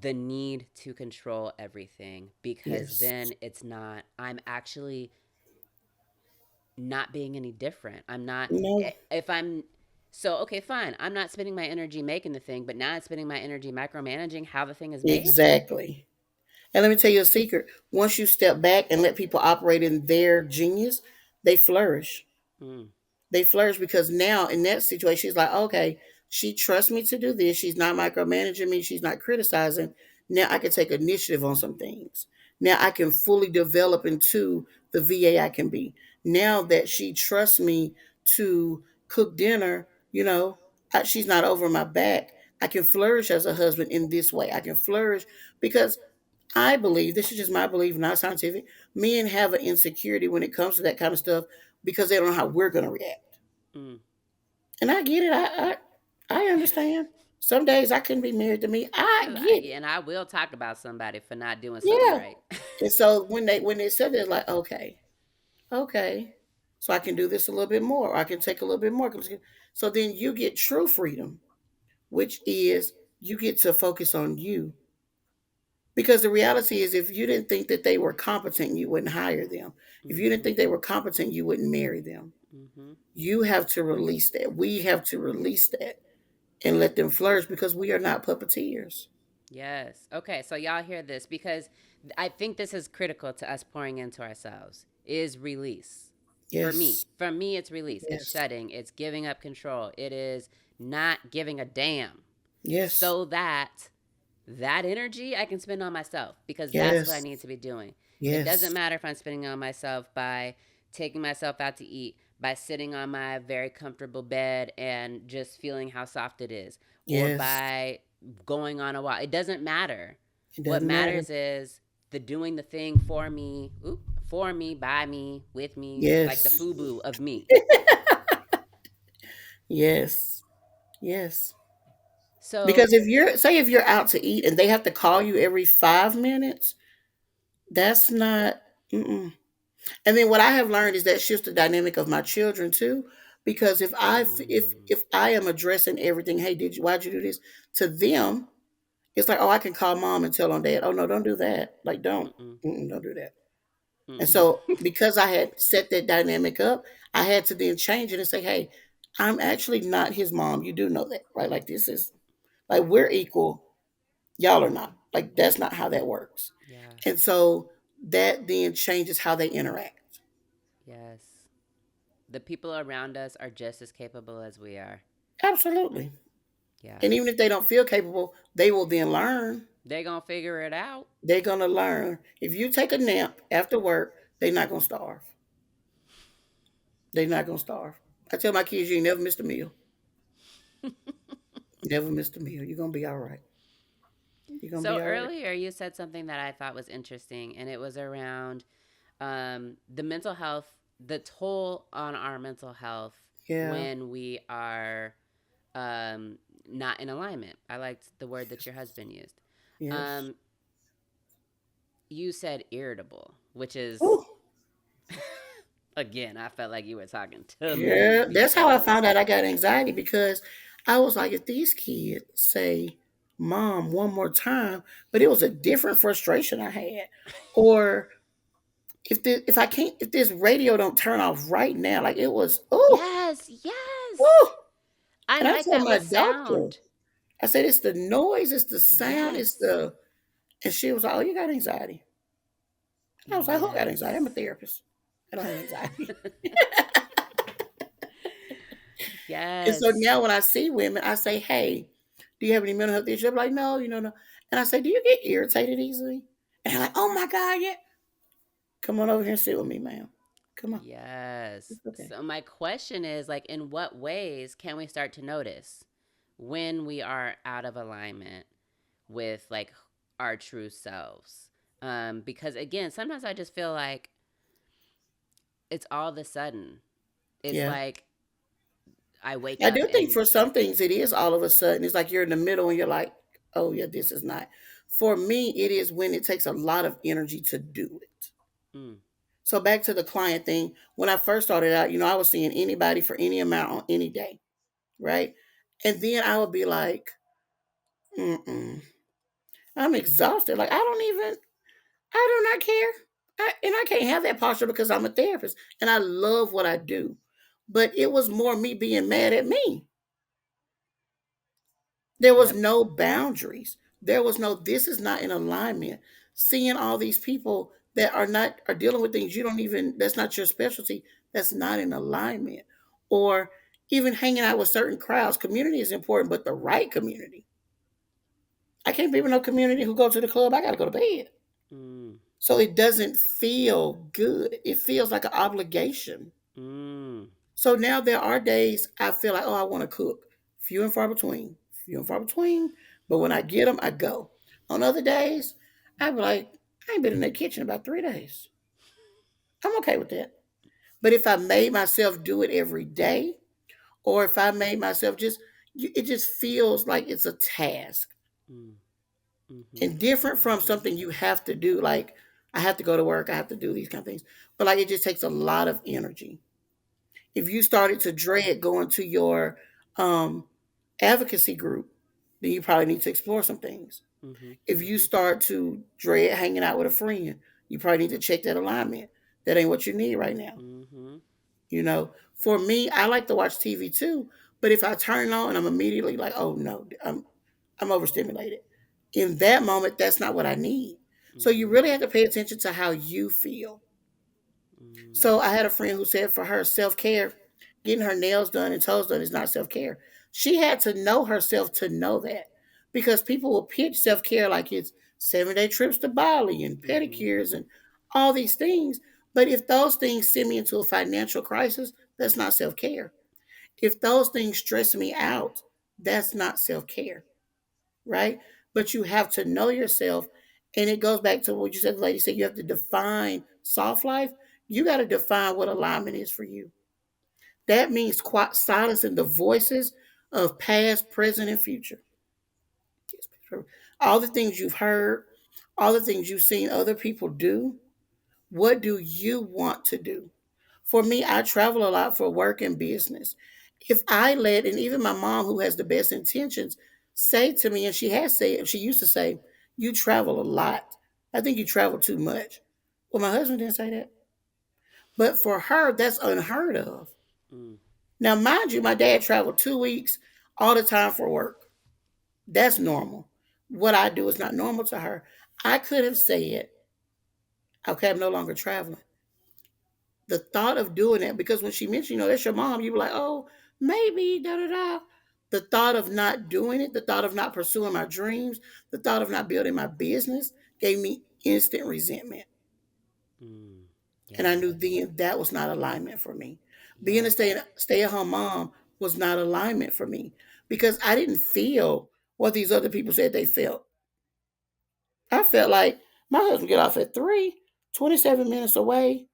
the need to control everything, because Yes. then it's not, I'm actually not being any different. I'm not, No. if I'm, so okay, fine. I'm not spending my energy making the thing, but now I'm spending my energy micromanaging how the thing is made. Exactly. And let me tell you a secret. Once you step back and let people operate in their genius, they flourish. Mm, They flourish because now in that situation, she's like, okay, she trusts me to do this. She's not micromanaging me. She's not criticizing. Now I can take initiative on some things. Now I can fully develop into the VA I can be. Now that she trusts me to cook dinner, she's not over my back. I can flourish as a husband in this way. I can flourish because I believe, this is just my belief, not scientific. Men have an insecurity when it comes to that kind of stuff because they don't know how we're going to react. mm. And I get it. I understand. Some days I couldn't be married to me. I get it. And I will talk about somebody for not doing something Yeah. right. And so when they said that, like, okay, okay, so I can do this a little bit more. Or I can take a little bit more. So then you get true freedom, which is you get to focus on you. Because the reality is, if you didn't think that they were competent, you wouldn't hire them. If you didn't Mm-hmm. think they were competent, you wouldn't marry them. Mm-hmm. You have to release that. We have to release that and let them flourish because we are not puppeteers. Yes. Okay. So y'all hear this, because I think this is critical to us pouring into ourselves, is release. For me, Yes. it's release. It's Yes. shedding. It's giving up control. It is not giving a damn, Yes. so that that energy I can spend on myself, because that's what I Yes. need to be doing. It doesn't Yes. matter if I'm spending on myself by taking myself out to eat, by sitting on my very comfortable bed and just feeling how soft it is, or Yes. by going on a walk. It doesn't matter. It What doesn't matter. matters is the doing the thing for me, for me, by me, with me, like the Yes. FUBU of me. Yes. Yes. So, Because if you're out to eat and they have to call you every 5 minutes, that's not. Mm-mm. And then what I have learned is that shifts the dynamic of my children too. Because mm, if I am addressing everything, hey, why'd you do this? To them, it's like, oh, I can call mom and tell on dad. Oh no, don't do that. Like, mm-mm, don't do that. And mm-mm. so because I had set that dynamic up, I had to then change it and say, hey, I'm actually not his mom. You do know that, right? Like, this is like, we're equal. Y'all are not. Like, that's not how that works. Yeah. And so that then changes how they interact. Yes. The people around us are just as capable as we are. Absolutely. Yeah. And even if they don't feel capable, they will then learn. They're going to figure it out. They're going to learn. If you take a nap after work, they're not going to starve. They're not going to starve. I tell my kids, you ain't never missed a meal. Never missed a meal. You're going to be all right. You're going to So be all right. earlier you said something that I thought was interesting, and it was around the mental health, the toll on our mental health Yeah. when we are not in alignment. I liked the word that your husband used. Yes. Um, you said irritable, which is, Ooh, again, I felt like you were talking to me yeah. That's how I because, found out I got anxiety because I was like, if these kids say mom one more time, but it was a different frustration I had. Or if I can't, if this radio don't turn off right now, like, it was, oh, yes, yes. oh. I And I like told that my with doctor, sound. I said, it's the noise, it's the sound, it's Yes. the, and she was like, oh, you got anxiety. And I was like, who got Yes. anxiety? I'm a therapist. I don't have anxiety. And so Yes. now when I see women, I say, hey, do you have any mental health issues? I'm like, no, no. And I say, do you get irritated easily? And they're like, oh my God, yeah. Come on over here and sit with me, ma'am. Come on. Yes. It's okay. So my question is, like, in what ways can we start to notice when we are out of alignment with like our true selves? Because again, sometimes I just feel like it's all of a sudden. It's Yeah. like I wake I up do think and for some things it is all of a sudden. It's like you're in the middle and you're like, oh yeah, this is not. For me, it is when it takes a lot of energy to do it. Mm. So back to the client thing. When I first started out, I was seeing anybody for any amount on any day, right? And then I would be like, mm-mm, I'm exhausted. Like I do not care. And I can't have that posture because I'm a therapist and I love what I do. But it was more me being mad at me. There was Yep. no boundaries. There was no, this is not in alignment. Seeing all these people that are dealing with things you don't even, that's not your specialty, that's not in alignment. Or even hanging out with certain crowds. Community is important, but the right community. I can't be with no community who go to the club. I got to go to bed. Mm. So it doesn't feel good. It feels like an obligation. Mm. So now there are days I feel like, oh, I want to cook. Few and far between. Few and far between. But when I get them, I go. On other days, I be like, I ain't been in that kitchen about 3 days. I'm okay with that. But if I made myself do it every day, or if I made myself it just feels like it's a task. Mm. Mm-hmm. And different from Mm-hmm. something you have to do. Like, I have to go to work, I have to do these kind of things. But like, it just takes a lot of energy. If you started to dread going to your um, advocacy group, then you probably need to explore some things. Mm-hmm. If you Mm-hmm. start to dread hanging out with a friend, you probably need to check that alignment. That ain't what you need right now. Mm-hmm. For me, I like to watch TV too, but if I turn it on, I'm immediately like, oh no, I'm overstimulated. In that moment, that's not what I need. So you Mm-hmm. really have to pay attention to how you feel. Mm. So I had a friend who said for her self care, getting her nails done and toes done is not self care. She had to know herself to know that, because people will pitch self care like it's 7 day trips to Bali and Mm-hmm. pedicures and all these things. But if those things send me into a financial crisis, that's not self care. If those things stress me out, that's not self care, right? But you have to know yourself. And it goes back to what you said, the lady said, you have to define soft life. You got to define what alignment is for you. That means silencing the voices of past, present, and future. All the things you've heard, all the things you've seen other people do. What do you want to do? For me, I travel a lot for work and business. If I let, and even my mom, who has the best intentions, say to me, and she used to say, you travel a lot. I think you travel too much. Well, my husband didn't say that. But for her, that's unheard of. Mm. Now, mind you, my dad traveled 2 weeks all the time for work. That's normal. What I do is not normal to her. I could have said, okay, I'm no longer traveling. The thought of doing that, because when she mentioned, that's your mom, you were like, oh, maybe, da da da. The thought of not doing it, the thought of not pursuing my dreams, the thought of not building my business gave me instant resentment. Mm. And I Yeah. knew then that was not alignment for me. Being a Yeah. stay at home mom was not alignment for me, because I didn't feel what these other people said they felt. I felt like my husband get off at 3, 27 minutes away.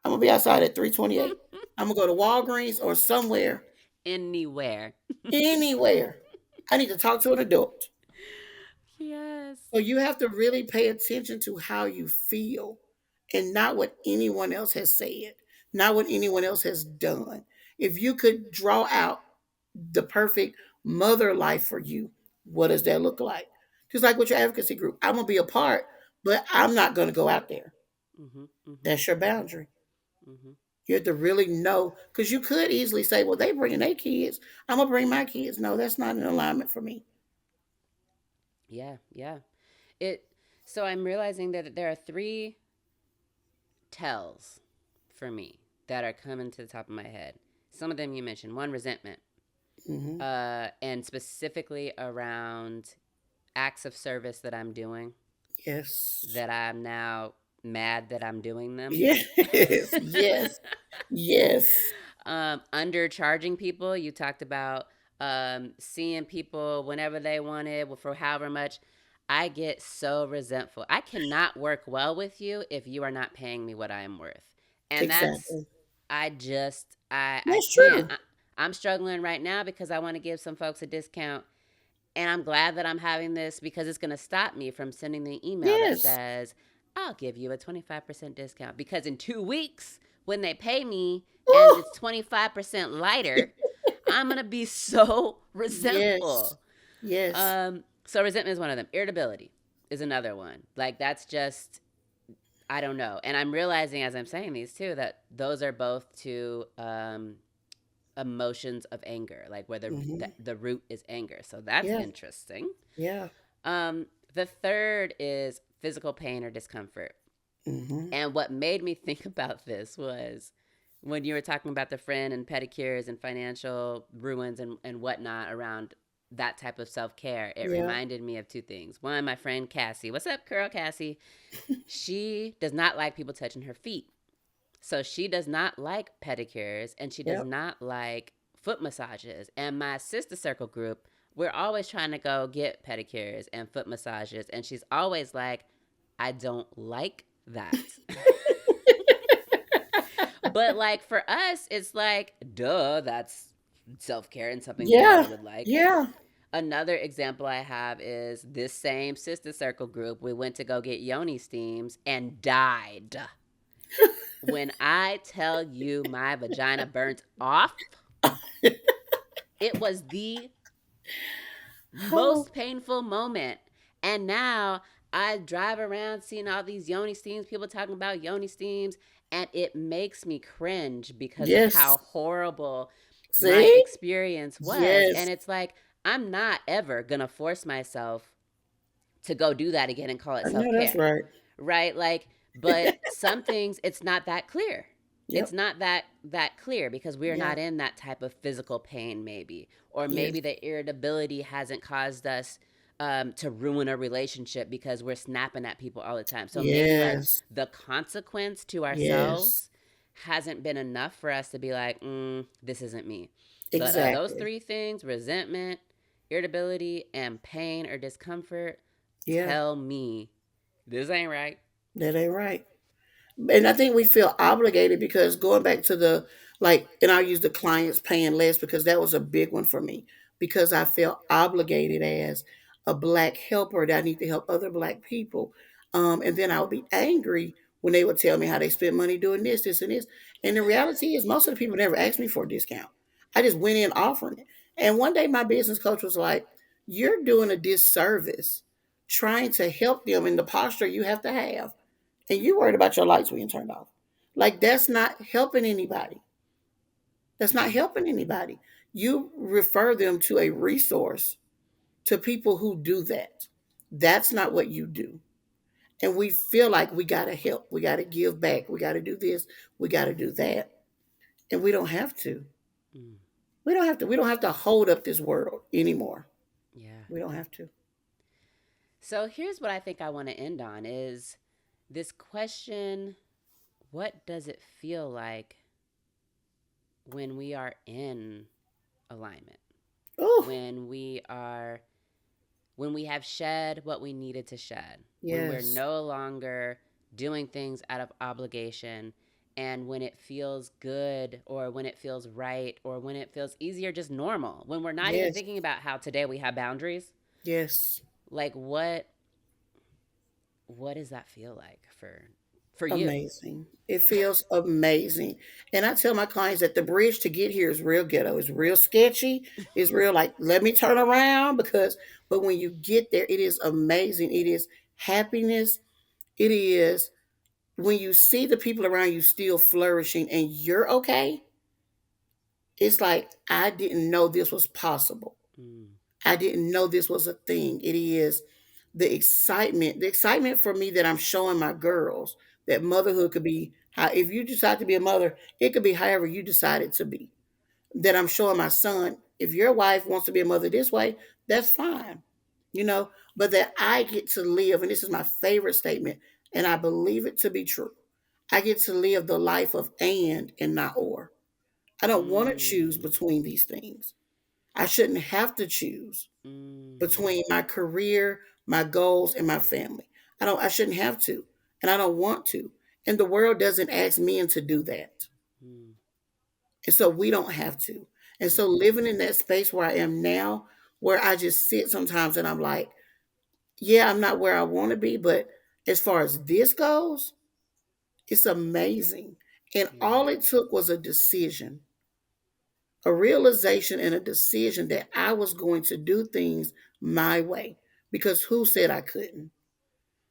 I'm gonna be outside at 3:28. I'm gonna go to Walgreens or somewhere, Anywhere. anywhere. I need to talk to an adult. Yes. So you have to really pay attention to how you feel, and not what anyone else has said, not what anyone else has done. If you could draw out the perfect mother life for you, what does that look like? Just like with your advocacy group, I'm gonna be a part, but I'm not gonna go out there. Mm-hmm. Mm-hmm. That's your boundary. Mm-hmm. You have to really know, because you could easily say, well, they bringing their kids. I'm going to bring my kids. No, that's not an alignment for me. Yeah. Yeah. It. So I'm realizing that there are three tells for me that are coming to the top of my head. Some of them you mentioned. One, resentment, Hmm. and specifically around acts of service that I'm doing Yes. that I'm now mad that I'm doing them. Yes. Yes. Yes. Undercharging people. You talked about seeing people whenever they wanted for however much. I get so resentful. I cannot work well with you if you are not paying me what I am worth. And that's, Exactly. I That's can't. true. I'm struggling right now because I want to give some folks a discount, And I'm glad that I'm having this because it's going to stop me from sending the email that Yes. says, I'll give you a 25% discount. Because in 2 weeks, when they pay me and Ooh. it's 25% lighter, I'm going to be so Yes. resentful. Yes. So resentment is one of them. Irritability is another one. Like, that's just, I don't know. And I'm realizing as I'm saying these too that those are both two emotions of anger, like where Hmm. the root is anger. So that's Yeah. interesting. Yeah. The third is physical pain or discomfort. Hmm. And what made me think about this was when you were talking about the friend and pedicures and financial ruins and whatnot around that type of self care, it Yeah. reminded me of two things. One, my friend Cassie. What's up, girl, Cassie? She does not like people touching her feet. So she does not like pedicures and she does Yep. not like foot massages. And my sister circle group, we're always trying to go get pedicures and foot massages. And she's always like, I don't like that. But like for us, it's like, duh, that's self care and something we all Yeah. would like. Yeah. Another example I have is this same sister circle group. We went to go get yoni steams and died. When I tell you my vagina burnt off, it was the Oh. most painful moment. And now I drive around seeing all these yoni steams, people talking about yoni steams, and it makes me cringe because of Yes. how horrible my See? experience was. And Yes. it's like, I'm not ever going to force myself to go do that again and call it I know self that's care, right. right? Like, but some things it's not that clear. It's Yep. not that clear because we're Yeah. not in that type of physical pain, maybe, or Yes. maybe the irritability hasn't caused us to ruin a relationship because we're snapping at people all the time. So maybe like Yes. the consequence to Yes. ourselves hasn't been enough for us to be like, this isn't me. But those Exactly. three things, resentment, irritability, and pain or discomfort, Yeah. tell me this ain't right. That ain't right. And I think we feel obligated because going back to the like, and I'll use the clients paying less because that was a big one for me because I felt obligated as a black helper that I need to help other black people. And then I would be angry when they would tell me how they spent money doing this, this, and this. And the reality is, most of the people never asked me for a discount. I just went in offering it. And one day, my business coach was like, "You're doing a disservice trying to help them in the posture you have to have, and you worried about your lights being turned off. Like that's not helping anybody. That's not Mm, helping anybody. You refer them to a resource to people who do that. That's not what you do. And we feel like we got to help. We got to give back. We got to do this. We got to do that. And we don't have to. mm, We don't have to. We don't have to hold up this world anymore. yeah. We don't have to. So here's what I think I want to end on is this question, what does it feel like when we are in alignment? Oh, When we are when we have shed what we needed to shed, when we're yes. no longer doing things out of obligation, and when it feels good or when it feels right or when it feels easier, just normal, when we're not even Yes. thinking about how today we have boundaries, Yes. like what does that feel like for you? Amazing. It feels amazing. And I tell my clients that the bridge to get here is real ghetto. It's real sketchy. It's real like, let me turn around because, but when you get there, it is amazing. It is happiness. It is when you see the people around you still flourishing and you're okay. It's like, I didn't know this was possible. Mm, I didn't know this was a thing. It is the excitement for me that I'm showing my girls that motherhood could be how if you decide to be a mother, it could be however you decide it to be. That I'm showing my son, if your wife wants to be a mother this way, that's fine. You know, but that I get to live, and this is my favorite statement, and I believe it to be true. I get to live the life of and not or. I don't want to choose mm, between these things. I shouldn't have to choose mm, between my career, my goals, and my family. I shouldn't have to. And I don't want to. And the world doesn't ask men to do that. mm, And so we don't have to. And so mm-hmm, living in that space where I am now, where I just sit sometimes and I'm like, yeah, I'm not where I want to be, but as far as this goes, it's amazing. And Yeah. all it took was a decision, a realization and a decision that I was going to do things my way. Because who said I couldn't?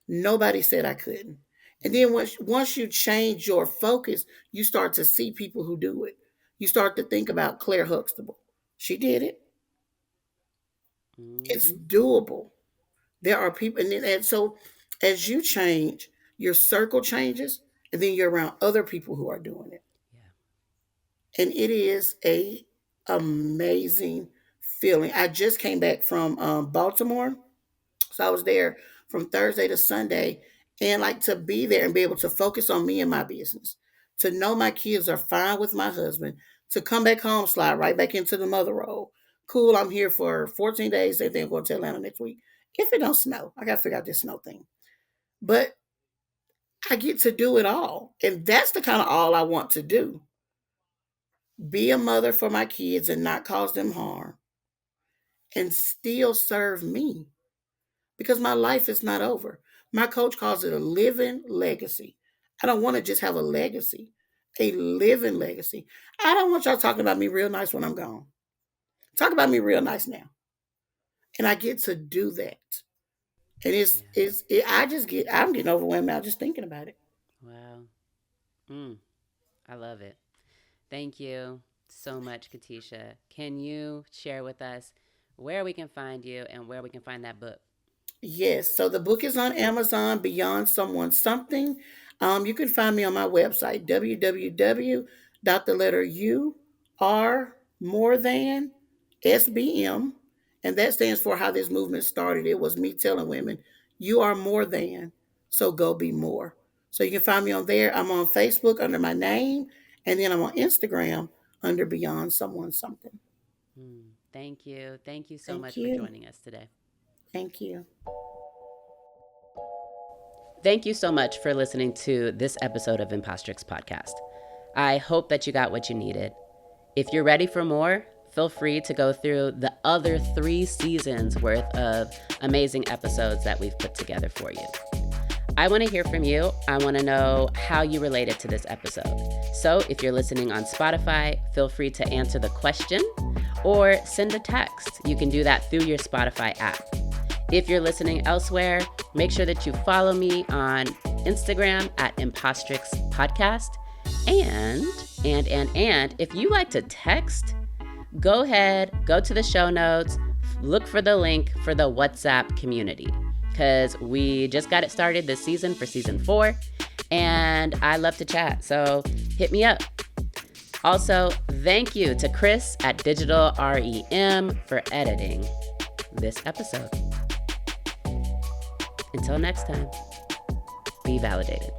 Nobody said I couldn't. And then once you change your focus, you start to see people who do it. You start to think about Claire Huxtable. She did it. It's Mm-hmm. doable. There are people, and so as you change, your circle changes, and then you're around other people who are doing it. Yeah. And it is a amazing feeling. I just came back from Baltimore, so I was there from Thursday to Sunday, and like to be there and be able to focus on me and my business, to know my kids are fine with my husband, to come back home, slide right back into the mother role. Cool, I'm here for 14 days. They think I'm going to Atlanta next week. If it don't snow, I got to figure out this snow thing. But I get to do it all, and that's the kind of all I want to do. Be a mother for my kids and not cause them harm, and still serve me because my life is not over. My coach calls it a living legacy. I don't want to just have a legacy, a living legacy. I don't want y'all talking about me real nice when I'm gone. Talk about me real nice now. And I get to do that. And Yeah. I'm getting overwhelmed now just thinking about it. Wow. Mm, I love it. Thank you so much, Katesha. Can you share with us where we can find you and where we can find that book? Yes. So the book is on Amazon, Beyond Someone Something. You can find me on my website, www. The letter U R more than SBM. And that stands for how this movement started. It was me telling women, you are more than, so go be more. So you can find me on there. I'm on Facebook under my name, and then I'm on Instagram under Beyond Someone Something. Thank you. Thank you so Thank much for you. joining us today. Thank you. Thank you so much for listening to this episode of Impostrix Podcast. I hope that you got what you needed. If you're ready for more, feel free to go through the other 3 seasons worth of amazing episodes that we've put together for you. I want to hear from you. I want to know how you related to this episode. So if you're listening on Spotify, feel free to answer the question or send a text. You can do that through your Spotify app. If you're listening elsewhere, make sure that you follow me on Instagram at Impostrix Podcast. And if you like to text, go ahead, go to the show notes, look for the link for the WhatsApp community, because we just got it started this season for season 4, and I love to chat, so hit me up. Also, thank you to Chris at Digital REM for editing this episode. Until next time, be validated.